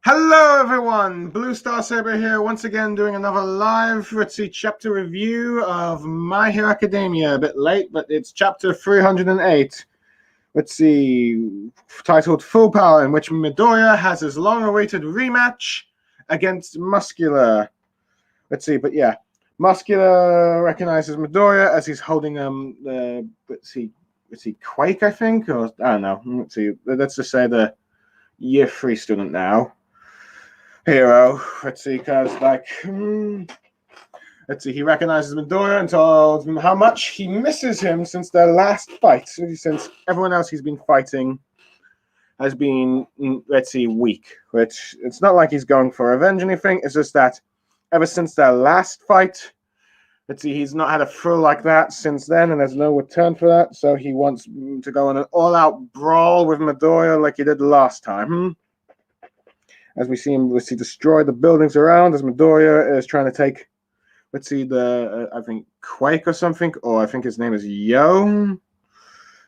Hello everyone, Blue Star Saber here once again doing another live chapter review of My Hero Academia. A bit late, but it's chapter 308. Let's see, titled Full Power, in which Midoriya has his long-awaited rematch against Muscular. Let's see, but yeah, Muscular recognizes Midoriya as he's holding the Quake, I think, or I don't know. Let's see, let's just say the year 3 student now. Hero. Let's see, because let's see, he recognizes Midoriya and tells him how much he misses him since their last fight. Since everyone else he's been fighting has been, let's see, weak. Which it's not like he's going for revenge or anything. It's just that ever since their last fight, let's see, he's not had a thrill like that since then, and there's no return for that. So he wants to go on an all-out brawl with Midoriya like he did last time. As we see him, destroy the buildings around, as Midoriya is trying to take, let's see, I think, Quake or something, or I think his name is Yo,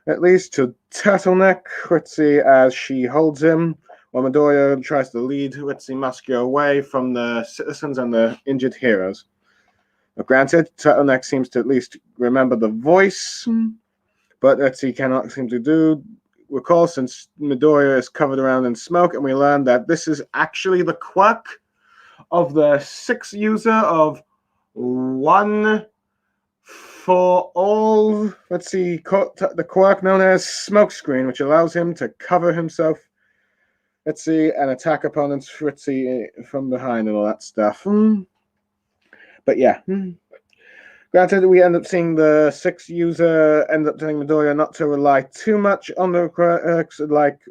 at least, to Turtleneck. Let's see, as she holds him, while Midoriya tries to lead, let's see, Muscular away from the citizens and the injured heroes. But granted, Turtleneck seems to at least remember the voice, but let's see, cannot seem to recall since Midoriya is covered around in smoke, and we learn that this is actually the quirk of the 6th user of one for all. Let's see, the quirk known as Smokescreen, which allows him to cover himself. Let's see, and attack opponents. Let's see, from behind and all that stuff. But yeah. Granted, we end up seeing the 6th user end up telling Midoriya not to rely too much on the quirks, let's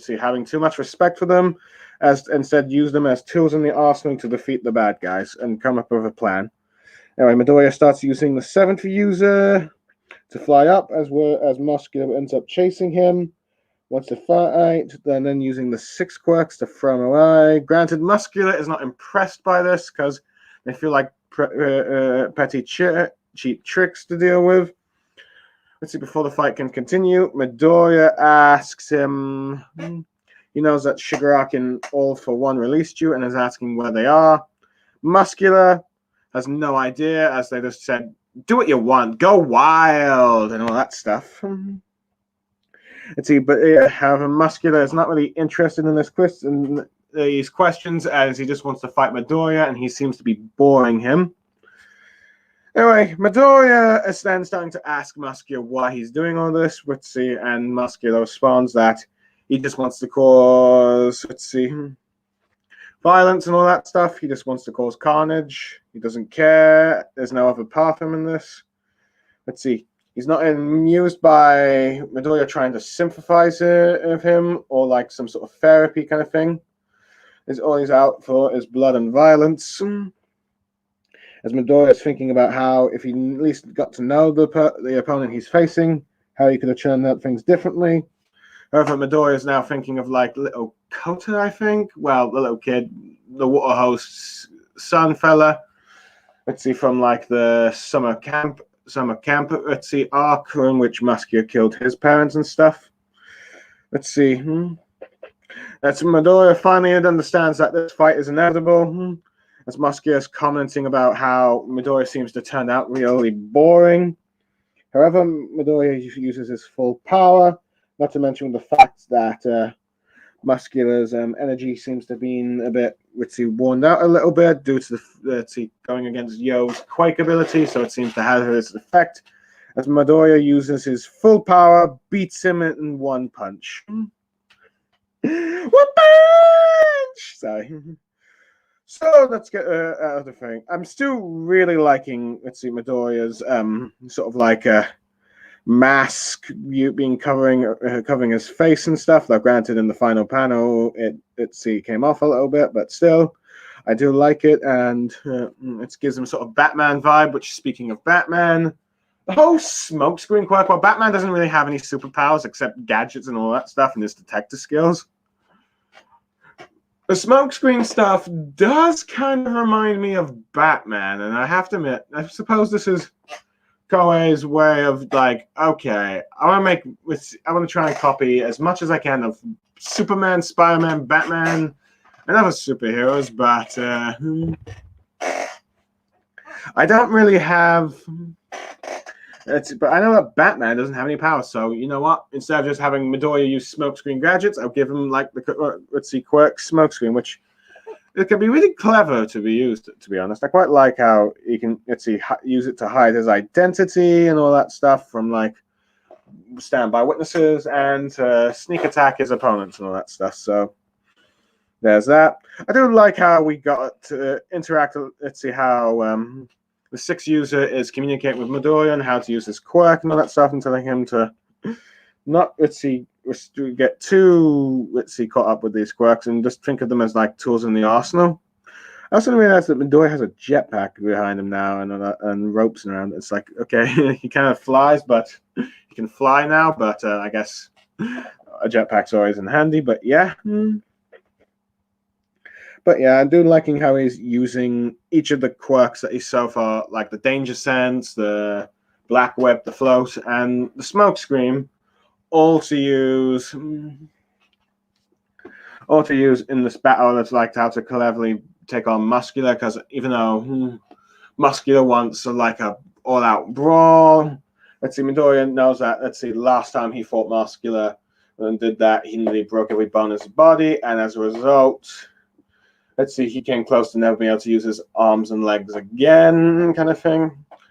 see, having too much respect for them, as instead use them as tools in the arsenal to defeat the bad guys and come up with a plan. Anyway, Midoriya starts using the 7th user to fly up as Muscular ends up chasing him. Wants to fight, then using the 6 quirks to throw him away. Granted, Muscular is not impressed by this because they feel like petty cheap tricks to deal with. Let's see, before the fight can continue, Midoriya asks him, he knows that Shigaraki and All for One released you and is asking where they are. Muscular has no idea, as they just said, do what you want, go wild, and all that stuff. Let's see, but however, Muscular is not really interested in these questions, as he just wants to fight Midoriya, and he seems to be boring him. Anyway, Midoriya is then starting to ask Muscular why he's doing all this. Let's see, and Muscular responds that he just wants to cause, violence and all that stuff. He just wants to cause carnage. He doesn't care. There's no other path for him in this. Let's see. He's not amused by Midoriya trying to sympathize with him or like some sort of therapy kind of thing. All he's out for is blood and violence. As Midoriya is thinking about how, if he at least got to know the opponent he's facing, how he could have turned out things differently. However, Midoriya is now thinking of like little Kota, I think. Well, the little kid, the water host's son fella. Let's see, from like the summer camp. Let's see, arc in which Muscular killed his parents and stuff. Let's see. That's Midoriya finally understands that this fight is inevitable. As Muscular is commenting about how Midoriya seems to turn out really boring. However, Midoriya uses his full power, not to mention the fact that Muscular's energy seems to have been a bit, worn out a little bit due to the going against Yo's Quake ability, so it seems to have its effect. As Midoriya uses his full power, beats him in one punch. One punch! Sorry. So let's get out of the thing. I'm still really liking, Midoriya's sort of like a mask being covering his face and stuff. Though granted, in the final panel, it came off a little bit, but still, I do like it, and it gives him sort of Batman vibe. Which, speaking of Batman, the whole smokescreen quirk. Well, Batman doesn't really have any superpowers except gadgets and all that stuff, and his detective skills. The smokescreen stuff does kind of remind me of Batman, and I have to admit, I suppose this is Koei's way of like, okay, I want to try and copy as much as I can of Superman, Spider-Man, Batman, and other superheroes, but I don't really have. But I know that Batman doesn't have any power, so you know what? Instead of just having Midoriya use smokescreen gadgets, I'll give him like the quirk smokescreen, which it can be really clever to be used. To be honest, I quite like how he can use it to hide his identity and all that stuff from like stand by witnesses and sneak attack his opponents and all that stuff. So there's that. I do like how we got to interact. Let's see how the sixth user is communicating with Midoriya and how to use his quirk and all that stuff, and telling him to not get too caught up with these quirks and just think of them as like tools in the arsenal. I also realized that Midoriya has a jetpack behind him now and ropes around. It's like, okay, he kind of flies, but he can fly now. But I guess a jetpack's always in handy. But yeah. But yeah, I'm doing liking how he's using each of the quirks that he's so far, like the Danger Sense, the Black Web, the Float, and the Smoke Scream, all to use in this battle. That's like how to cleverly take on Muscular, because even though Muscular wants like a all-out brawl, let's see, Midoriya knows that. Let's see, last time he fought Muscular and did that, he nearly broke every bone in his body, and as a result, let's see, he came close to never being able to use his arms and legs again, kind of thing.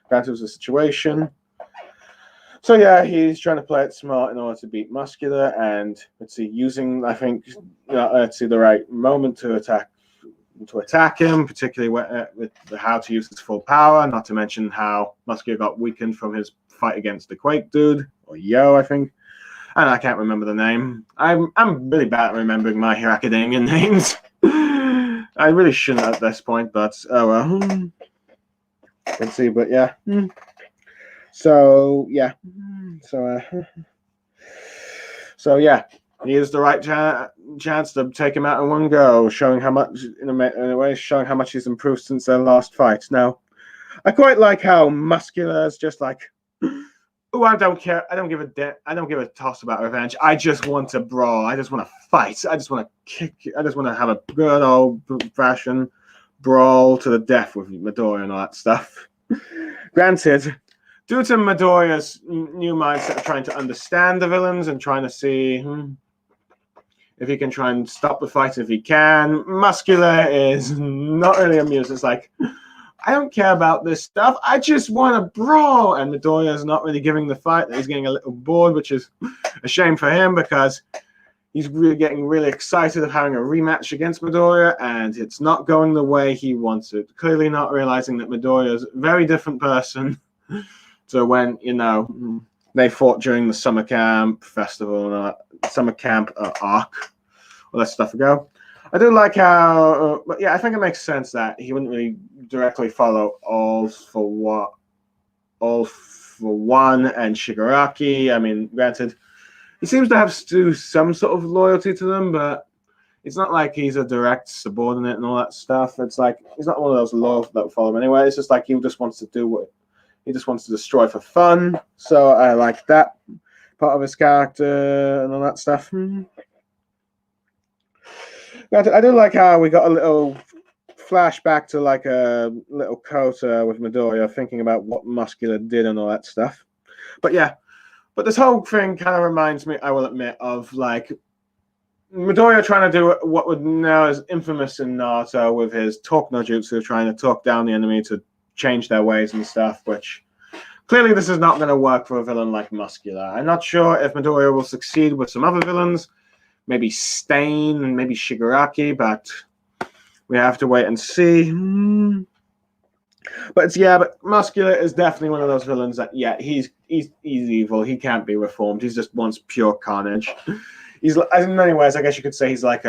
Granted, it was a situation. So yeah, he's trying to play it smart in order to beat Muscular, and let's see, using the right moment to attack him, particularly with how to use his full power. Not to mention how Muscular got weakened from his fight against the Quake dude, or Yo, I think. And I can't remember the name. I'm really bad at remembering My Hero Academia names. I really shouldn't at this point, but oh well. Let's see, but yeah. So yeah. So yeah, he is the right chance to take him out in one go, showing how much in a way, showing how much he's improved since their last fight. Now, I quite like how Muscular is just like, oh, I don't care. I don't give a toss about revenge. I just want to brawl. I just want to fight. I just want to kick. I just want to have a good old fashion brawl to the death with Midoriya and all that stuff. Granted, due to Midoriya's new mindset of trying to understand the villains and trying to see if he can try and stop the fight if he can, Muscular is not really amused. It's like, I don't care about this stuff. I just want to brawl. And Midoriya is not really giving the fight. He's getting a little bored, which is a shame for him because he's really getting really excited of having a rematch against Midoriya, and it's not going the way he wants it. Clearly not realizing that Midoriya is a very different person to when, they fought during the summer camp festival, summer camp arc, all that stuff ago. I do like how, but yeah, I think it makes sense that he wouldn't really directly follow All for One and Shigaraki. I mean, granted, he seems to have some sort of loyalty to them, but it's not like he's a direct subordinate and all that stuff. It's like he's not one of those loyal that follow him anyway. It's just like he just wants to do what he just wants to destroy for fun. So I like that part of his character and all that stuff. I do like how we got a little flashback to like a little Kota with Midoriya thinking about what Muscular did and all that stuff. But yeah, but this whole thing kind of reminds me, I will admit, of like Midoriya trying to do what would now is infamous in Naruto with his talk no jutsu, trying to talk down the enemy to change their ways and stuff, which clearly this is not going to work for a villain like Muscular. I'm not sure if Midoriya will succeed with some other villains, maybe Stain and maybe Shigaraki, but we have to wait and see. But Muscular is definitely one of those villains that, yeah, he's evil. He can't be reformed. He just wants pure carnage. He's, in many ways, I guess you could say he's like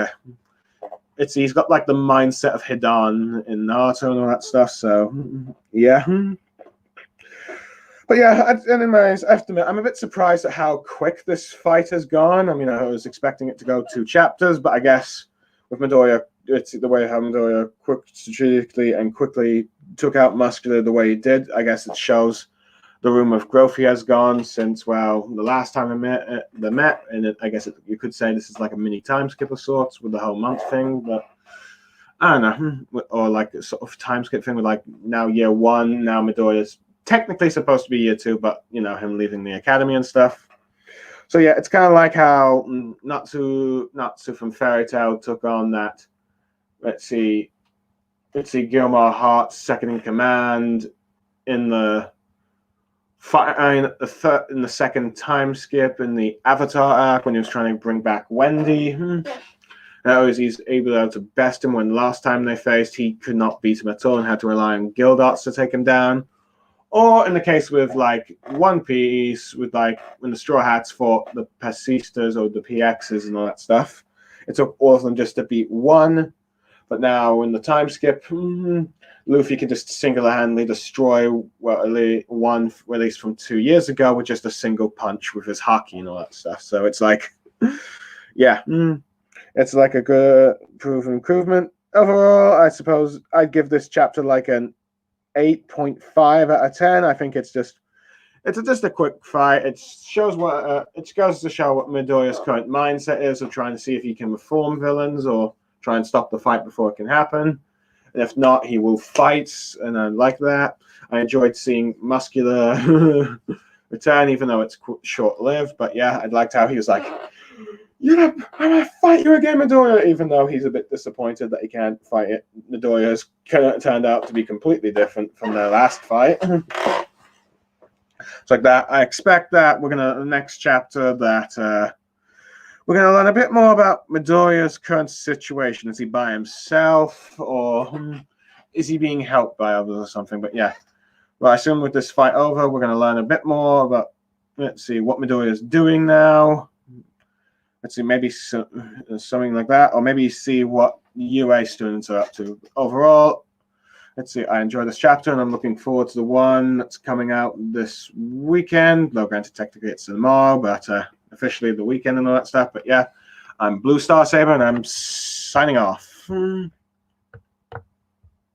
he's got like the mindset of Hidan in Naruto and all that stuff. So yeah. But yeah, anyways, I have to admit, I'm a bit surprised at how quick this fight has gone. I mean, I was expecting it to go 2 chapters, but I guess with Midoriya, it's the way how Midoriya strategically and quickly took out Muscular the way he did. I guess it shows the rumor of Growthy has gone since, well, the last time they met, and I guess you could say this is like a mini time skip of sorts with the whole month thing, but I don't know, or like a sort of time skip thing with like now year 1, now Midoriya's technically supposed to be year 2, but you know, him leaving the academy and stuff. So yeah, it's kind of like how Natsu from Fairy Tail took on that. Let's see, Gilmore Hart's second in command in the second time skip in the Avatar arc when he was trying to bring back Wendy. He's able to best him when last time they faced, he could not beat him at all and had to rely on guild arts to take him down. Or in the case with like One Piece, with like when the Straw Hats fought the Pesistas or the PXs and all that stuff, it took all of them just to beat one. But now in the time skip, Luffy can just single-handedly destroy one released from 2 years ago with just a single punch with his haki and all that stuff. So it's like, yeah, it's like a good proven improvement. Overall, I suppose I'd give this chapter like an 8.5 out of 10. I think it's just a quick fight. It shows it goes to show what Midoriya's current mindset is of trying to see if he can reform villains or try and stop the fight before it can happen. And if not, he will fight, and I like that. I enjoyed seeing Muscular return, even though it's short-lived. But yeah, I liked how he was like, "Yeah, I'm gonna fight you again, Midoriya," even though he's a bit disappointed that he can't fight it. Midoriya has turned out to be completely different from their last fight. It's like that. I expect that the next chapter that we're going to learn a bit more about Midoriya's current situation. Is he by himself, or is he being helped by others or something? But yeah, well, I assume with this fight over, we're going to learn a bit more about, let's see, what Midoriya is doing now. Let's see, maybe something like that, or maybe see what UA students are up to. Overall, let's see, I enjoyed this chapter, and I'm looking forward to the one that's coming out this weekend. Though granted, technically it's tomorrow, but officially the weekend and all that stuff. But yeah, I'm Blue Star Saber, and I'm signing off.